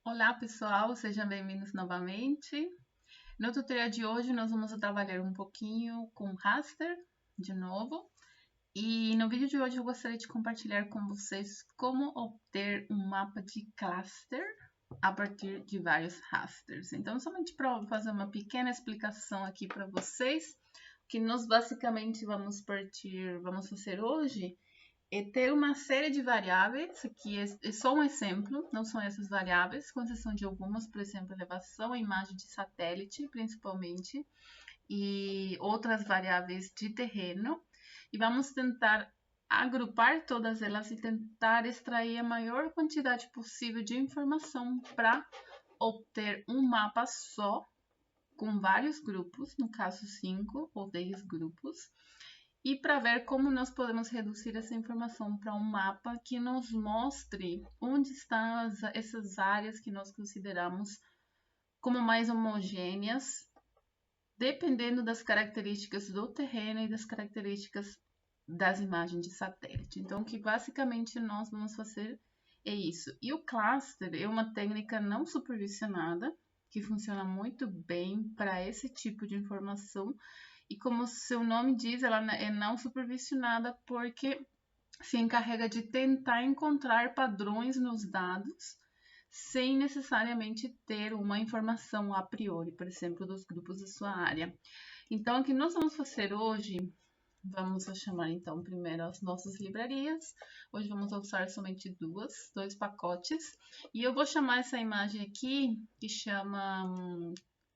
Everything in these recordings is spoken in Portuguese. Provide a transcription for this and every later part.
Olá pessoal, sejam bem-vindos novamente. No tutorial de hoje nós vamos trabalhar um pouquinho com raster de novo. E no vídeo de hoje eu gostaria de compartilhar com vocês como obter um mapa de cluster a partir de vários rasters. Então, somente para fazer uma pequena explicação aqui para vocês, o que nós basicamente vamos fazer hoje é ter uma série de variáveis, aqui é só um exemplo, não são essas variáveis, com exceção de algumas, por exemplo, elevação, a imagem de satélite, principalmente, e outras variáveis de terreno, e vamos tentar agrupar todas elas e tentar extrair a maior quantidade possível de informação para obter um mapa só, com vários grupos, no caso 5 ou 10 grupos, e para ver como nós podemos reduzir essa informação para um mapa que nos mostre onde estão essas áreas que nós consideramos como mais homogêneas, dependendo das características do terreno e das características das imagens de satélite. Então, o que basicamente nós vamos fazer é isso. E o cluster é uma técnica não supervisionada, que funciona muito bem para esse tipo de informação. E como seu nome diz, ela é não supervisionada porque se encarrega de tentar encontrar padrões nos dados sem necessariamente ter uma informação a priori, por exemplo, dos grupos da sua área. Então, o que nós vamos fazer hoje, vamos chamar então primeiro as nossas livrarias. Hoje vamos usar somente dois pacotes. E eu vou chamar essa imagem aqui, que chama,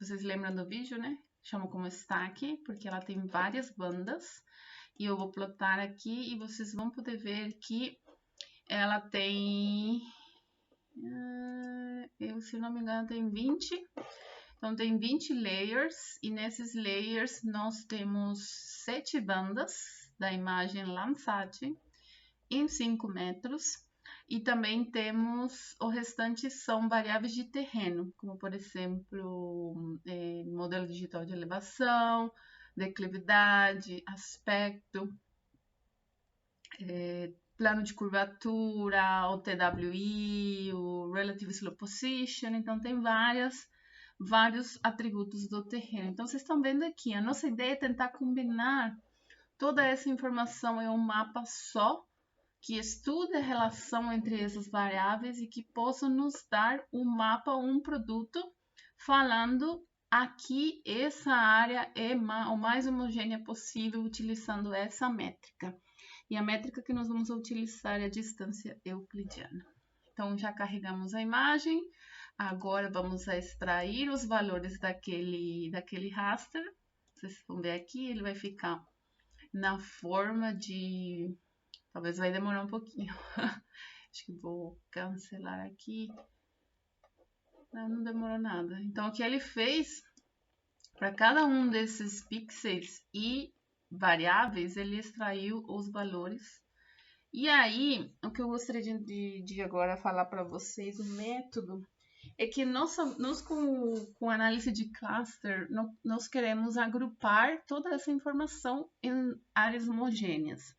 vocês lembram do vídeo, né? Chamo como stack, porque ela tem várias bandas. E eu vou plotar aqui e vocês vão poder ver que ela tem, se não me engano, tem 20. Então, tem 20 layers e nesses layers nós temos 7 bandas da imagem Landsat em 5 metros. E também temos, o restante são variáveis de terreno, como por exemplo, modelo digital de elevação, declividade, aspecto, plano de curvatura, o TWI, o Relative Slope Position. Então, tem vários atributos do terreno. Então, vocês estão vendo aqui, a nossa ideia é tentar combinar toda essa informação em um mapa só, que estude a relação entre essas variáveis e que possa nos dar um mapa, um produto, falando aqui essa área é o mais homogênea possível utilizando essa métrica. E a métrica que nós vamos utilizar é a distância euclidiana. Então, já carregamos a imagem. Agora, vamos extrair os valores daquele raster. Vocês vão ver aqui, ele vai ficar na forma de... Talvez vai demorar um pouquinho. Acho que vou cancelar aqui. Não demorou nada. Então, o que ele fez, para cada um desses pixels e variáveis, ele extraiu os valores. E aí, o que eu gostaria de agora falar para vocês, o método, é que nós com análise de cluster, nós queremos agrupar toda essa informação em áreas homogêneas.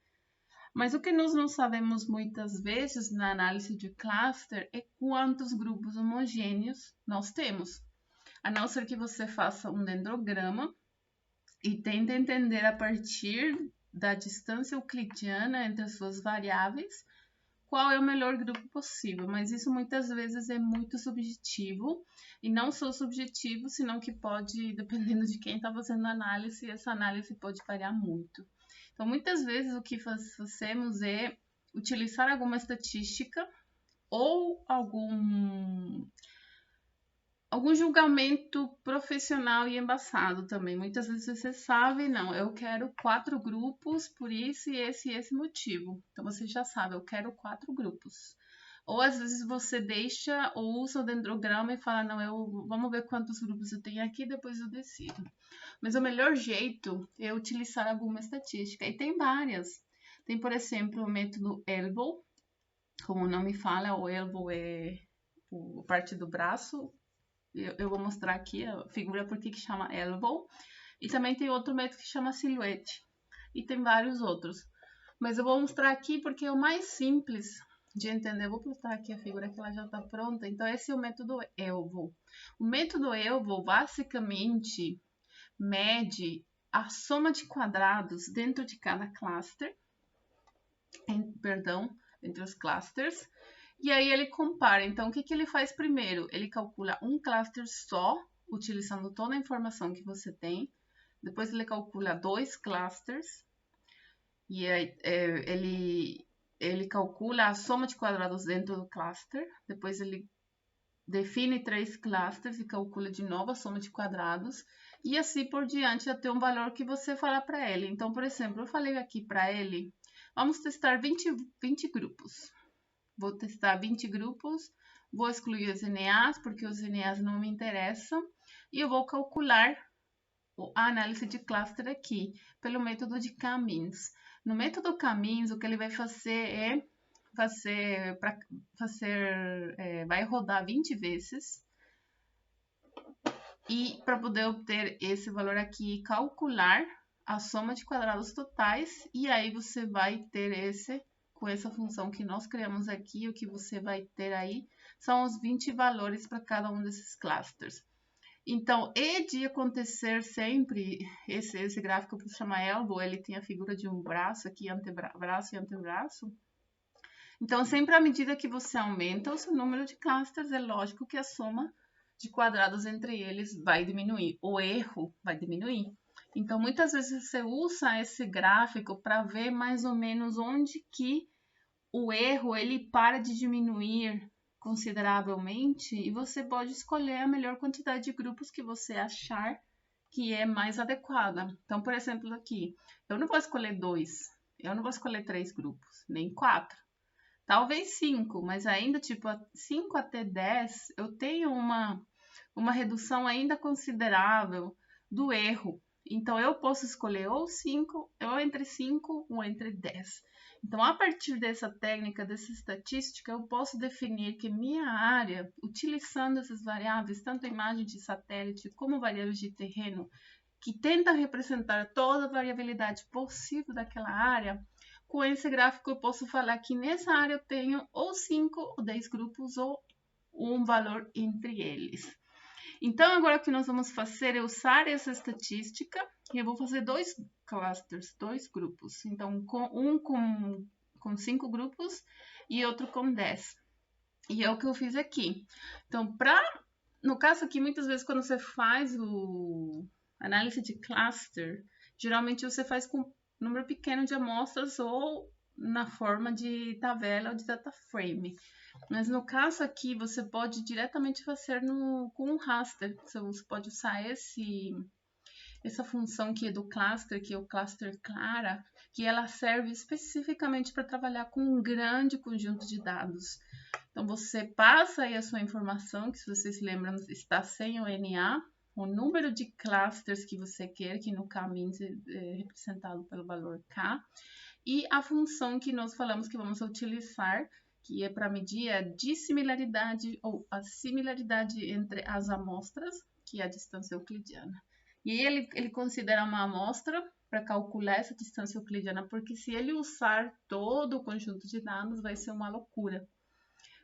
Mas o que nós não sabemos muitas vezes na análise de cluster é quantos grupos homogêneos nós temos. A não ser que você faça um dendrograma e tente entender a partir da distância euclidiana entre as suas variáveis qual é o melhor grupo possível. Mas isso muitas vezes é muito subjetivo, e não só subjetivo, senão que pode, dependendo de quem está fazendo a análise, essa análise pode variar muito. Então, muitas vezes o que fazemos é utilizar alguma estatística ou algum julgamento profissional e embaçado também. Muitas vezes você sabe, não, eu quero 4 grupos por isso e esse motivo. Então, você já sabe, eu quero 4 grupos. Ou às vezes você deixa ou usa o dendrograma e fala, não, vamos ver quantos grupos eu tenho aqui, depois eu decido. Mas o melhor jeito é utilizar alguma estatística. E tem várias. Tem, por exemplo, o método elbow. Como o nome fala, o elbow é a parte do braço. Eu vou mostrar aqui a figura porque que chama elbow. E também tem outro método que chama silhouette. E tem vários outros. Mas eu vou mostrar aqui porque é o mais simples de entender, vou plotar aqui a figura que ela já está pronta. Então, esse é o método ELVO. O método ELVO, basicamente, mede a soma de quadrados dentro de cada cluster, entre os clusters, e aí ele compara. Então, o que ele faz primeiro? Ele calcula um cluster só, utilizando toda a informação que você tem. Depois ele calcula 2 clusters, e aí, ele calcula a soma de quadrados dentro do cluster. Depois ele define 3 clusters e calcula de novo a soma de quadrados. E assim por diante até um valor que você falar para ele. Então, por exemplo, eu falei aqui para ele, vamos testar 20 grupos. Vou testar 20 grupos, vou excluir os NAs, porque os NAs não me interessam. E eu vou calcular a análise de cluster aqui, pelo método de K-means. No método K-means, o que ele vai fazer é vai rodar 20 vezes e para poder obter esse valor aqui, calcular a soma de quadrados totais, e aí você vai ter com essa função que nós criamos aqui, o que você vai ter aí são os 20 valores para cada um desses clusters. Então, e de acontecer sempre, esse gráfico que se chama elbow, ele tem a figura de um braço aqui, braço e antebraço. Então, sempre à medida que você aumenta o seu número de clusters, é lógico que a soma de quadrados entre eles vai diminuir, o erro vai diminuir. Então, muitas vezes você usa esse gráfico para ver mais ou menos onde que o erro ele para de diminuir consideravelmente e você pode escolher a melhor quantidade de grupos que você achar que é mais adequada. Então, por exemplo, aqui, eu não vou escolher 2, eu não vou escolher 3 grupos, nem 4. Talvez 5, mas ainda, tipo, 5 até 10, eu tenho uma redução ainda considerável do erro. Então, eu posso escolher ou 5, ou entre 5 ou entre 10. Então, a partir dessa técnica, dessa estatística, eu posso definir que minha área, utilizando essas variáveis, tanto imagem de satélite como variáveis de terreno, que tenta representar toda a variabilidade possível daquela área, com esse gráfico eu posso falar que nessa área eu tenho ou 5 ou 10 grupos ou um valor entre eles. Então, agora o que nós vamos fazer é usar essa estatística e eu vou fazer 2 clusters, 2 grupos. Então, um com 5 grupos e outro com 10. E é o que eu fiz aqui. Então, no caso aqui, muitas vezes quando você faz o análise de cluster, geralmente você faz com número pequeno de amostras ou na forma de tabela ou de data frame. Mas no caso aqui, você pode diretamente fazer com um raster. Você pode usar essa função que é do cluster, que é o cluster clara, que ela serve especificamente para trabalhar com um grande conjunto de dados. Então, você passa aí a sua informação, que se vocês se lembram, está sem o NA, o número de clusters que você quer, que no K-means é representado pelo valor K, e a função que nós falamos que vamos utilizar, que é para medir a dissimilaridade ou a similaridade entre as amostras, que é a distância euclidiana. E aí ele considera uma amostra para calcular essa distância euclidiana, porque se ele usar todo o conjunto de dados, vai ser uma loucura.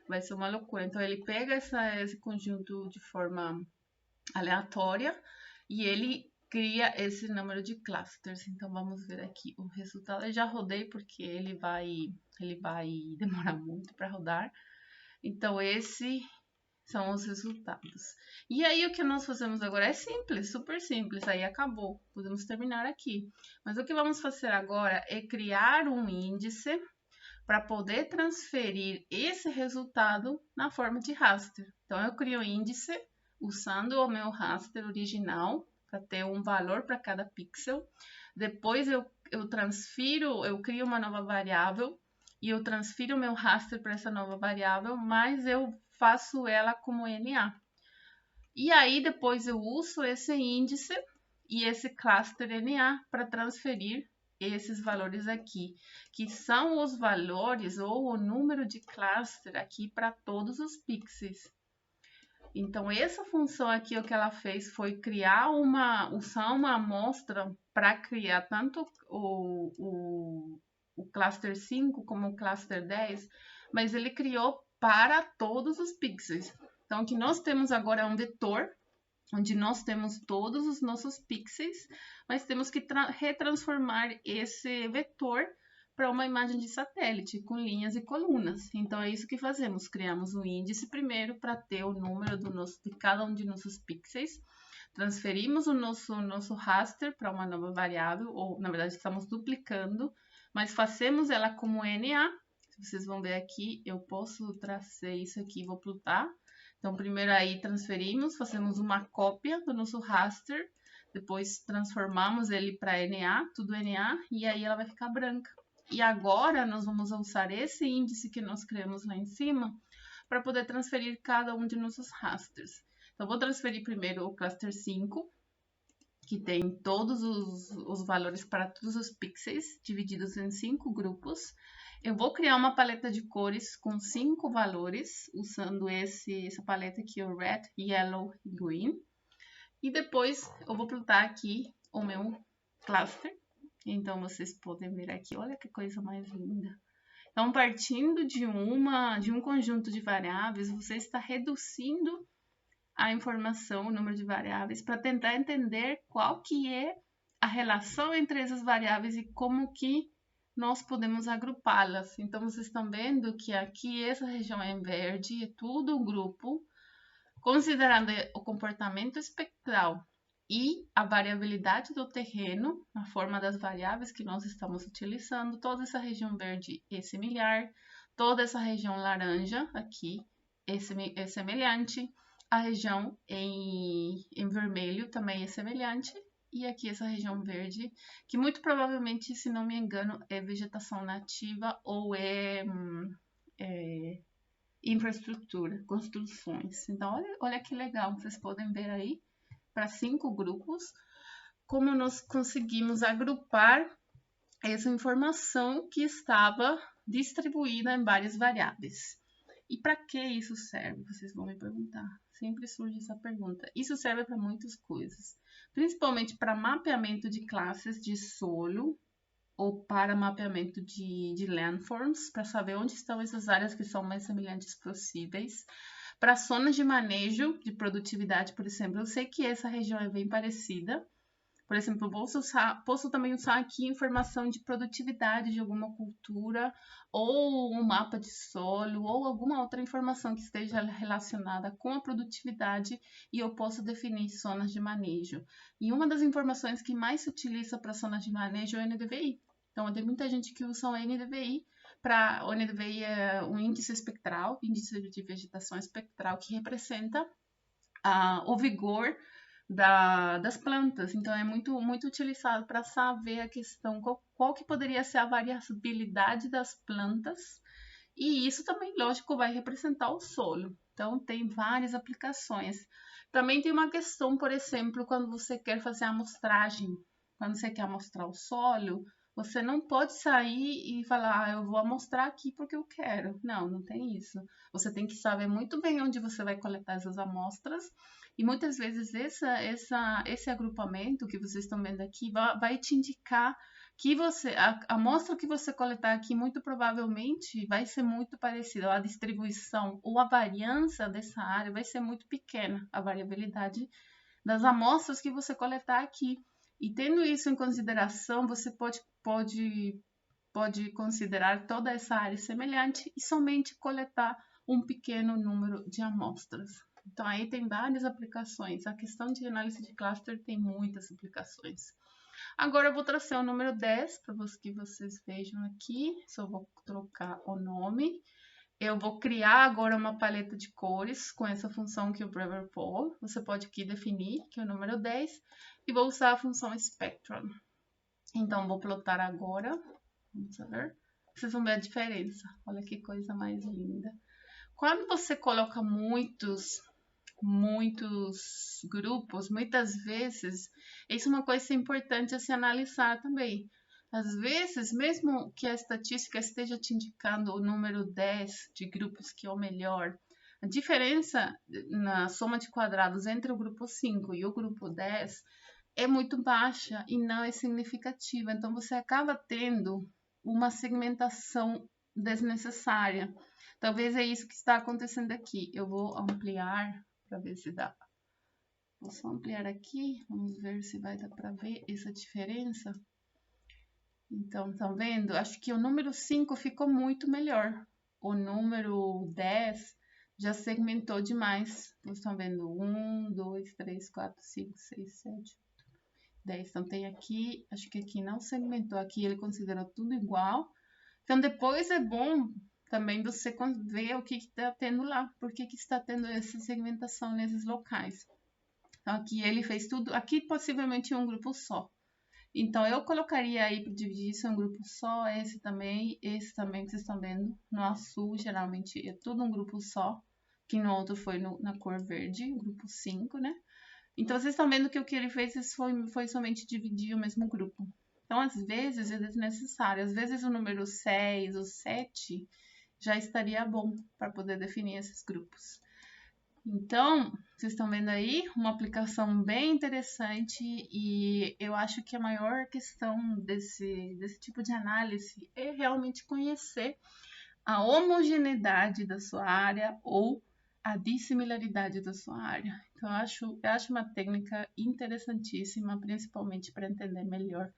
Vai ser uma loucura. Então, ele pega esse conjunto de forma aleatória e ele cria esse número de clusters. Então, vamos ver aqui o resultado. Eu já rodei porque ele vai demorar muito para rodar. Então, esses são os resultados. E aí, o que nós fazemos agora é simples, super simples. Aí, acabou. Podemos terminar aqui. Mas o que vamos fazer agora é criar um índice para poder transferir esse resultado na forma de raster. Então, eu crio um índice usando o meu raster original para ter um valor para cada pixel. Depois eu crio uma nova variável e eu transfiro o meu raster para essa nova variável, mas eu faço ela como NA. E aí depois eu uso esse índice e esse cluster NA para transferir esses valores aqui, que são os valores ou o número de cluster aqui para todos os pixels. Então, essa função aqui, o que ela fez foi usar uma amostra para criar tanto o cluster 5 como o cluster 10, mas ele criou para todos os pixels. Então, o que nós temos agora é um vetor, onde nós temos todos os nossos pixels, mas temos que retransformar esse vetor para uma imagem de satélite, com linhas e colunas. Então, é isso que fazemos. Criamos um índice primeiro para ter o número de cada um de nossos pixels. Transferimos o nosso raster para uma nova variável, ou, na verdade, estamos duplicando, mas fazemos ela como NA. Vocês vão ver aqui, eu posso trazer isso aqui e vou plotar. Então, primeiro aí transferimos, fazemos uma cópia do nosso raster, depois transformamos ele para NA, tudo NA, e aí ela vai ficar branca. E agora nós vamos usar esse índice que nós criamos lá em cima para poder transferir cada um de nossos rasters. Então, vou transferir primeiro o cluster 5, que tem todos os valores para todos os pixels, divididos em 5 grupos. Eu vou criar uma paleta de cores com 5 valores, usando essa paleta aqui, o Red, Yellow e Green. E depois eu vou plotar aqui o meu cluster. Então, vocês podem ver aqui, olha que coisa mais linda. Então, partindo de um conjunto de variáveis, você está reduzindo a informação, o número de variáveis, para tentar entender qual que é a relação entre essas variáveis e como que nós podemos agrupá-las. Então, vocês estão vendo que aqui essa região é em verde, é tudo um grupo, considerando o comportamento espectral e a variabilidade do terreno, na forma das variáveis que nós estamos utilizando, toda essa região verde é semelhante, toda essa região laranja aqui é semelhante, a região em vermelho também é semelhante, e aqui essa região verde, que muito provavelmente, se não me engano, é vegetação nativa ou é infraestrutura, construções. Então, olha que legal, vocês podem ver aí, para 5 grupos, como nós conseguimos agrupar essa informação que estava distribuída em várias variáveis. E para que isso serve? Vocês vão me perguntar. Sempre surge essa pergunta. Isso serve para muitas coisas, principalmente para mapeamento de classes de solo ou para mapeamento de landforms, para saber onde estão essas áreas que são mais semelhantes possíveis. Para zonas de manejo de produtividade, por exemplo, eu sei que essa região é bem parecida. Por exemplo, posso também usar aqui informação de produtividade de alguma cultura, ou um mapa de solo, ou alguma outra informação que esteja relacionada com a produtividade, e eu posso definir zonas de manejo. E uma das informações que mais se utiliza para zonas de manejo é o NDVI. Então, tem muita gente que usa o NDVI. O NDVI é um índice espectral, índice de vegetação espectral, que representa o vigor das plantas. Então, é muito, muito utilizado para saber a questão, qual que poderia ser a variabilidade das plantas. E isso também, lógico, vai representar o solo. Então, tem várias aplicações. Também tem uma questão, por exemplo, quando você quer fazer a amostragem, quando você quer amostrar o solo, você não pode sair e falar, eu vou amostrar aqui porque eu quero. Não, não tem isso. Você tem que saber muito bem onde você vai coletar essas amostras. E muitas vezes esse agrupamento que vocês estão vendo aqui vai te indicar que a amostra que você coletar aqui muito provavelmente vai ser muito parecida, a distribuição ou a variância dessa área vai ser muito pequena, a variabilidade das amostras que você coletar aqui. E tendo isso em consideração, você pode considerar toda essa área semelhante e somente coletar um pequeno número de amostras. Então, aí tem várias aplicações. A questão de análise de cluster tem muitas aplicações. Agora, eu vou trazer o número 10 para que vocês vejam aqui. Só vou trocar o nome. Eu vou criar agora uma paleta de cores com essa função que é o Brever-Poll. Você pode aqui definir, que é o número 10. E vou usar a função Spectrum. Então, vou plotar agora. Vamos ver. Vocês vão ver a diferença. Olha que coisa mais linda. Quando você coloca muitos grupos, muitas vezes, isso é uma coisa importante a se analisar também. Às vezes, mesmo que a estatística esteja te indicando o número 10 de grupos que é o melhor, a diferença na soma de quadrados entre o grupo 5 e o grupo 10 é muito baixa e não é significativa. Então, você acaba tendo uma segmentação desnecessária. Talvez é isso que está acontecendo aqui. Eu vou ampliar para ver se dá. Vou só ampliar aqui, vamos ver se vai dar para ver essa diferença. Então, estão vendo? Acho que o número 5 ficou muito melhor. O número 10 já segmentou demais. Vocês estão vendo? 1, 2, 3, 4, 5, 6, 7, 10. Então, tem aqui, acho que aqui não segmentou. Aqui ele considerou tudo igual. Então, depois é bom também você ver o que está tendo lá. Por que está tendo essa segmentação nesses locais. Então, aqui ele fez tudo. Aqui, possivelmente, um grupo só. Então, eu colocaria aí para dividir isso em um grupo só, esse também que vocês estão vendo. No azul, geralmente, é tudo um grupo só, que no outro foi na cor verde, grupo 5, né? Então, vocês estão vendo que o que ele fez foi somente dividir o mesmo grupo. Então, às vezes, é desnecessário. Às vezes, o número 6, o 7, já estaria bom para poder definir esses grupos. Então, vocês estão vendo aí uma aplicação bem interessante e eu acho que a maior questão desse tipo de análise é realmente conhecer a homogeneidade da sua área ou a dissimilaridade da sua área. Então, eu acho uma técnica interessantíssima, principalmente para entender melhor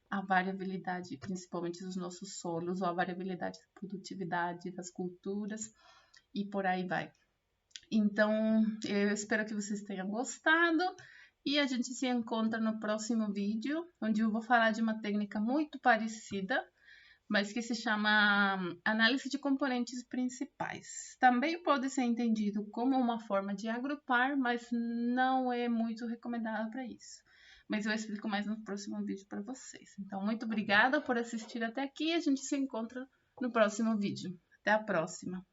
a variabilidade, principalmente dos nossos solos, ou a variabilidade da produtividade das culturas e por aí vai. Então, eu espero que vocês tenham gostado e a gente se encontra no próximo vídeo, onde eu vou falar de uma técnica muito parecida, mas que se chama análise de componentes principais. Também pode ser entendido como uma forma de agrupar, mas não é muito recomendado para isso. Mas eu explico mais no próximo vídeo para vocês. Então, muito obrigada por assistir até aqui e a gente se encontra no próximo vídeo. Até a próxima!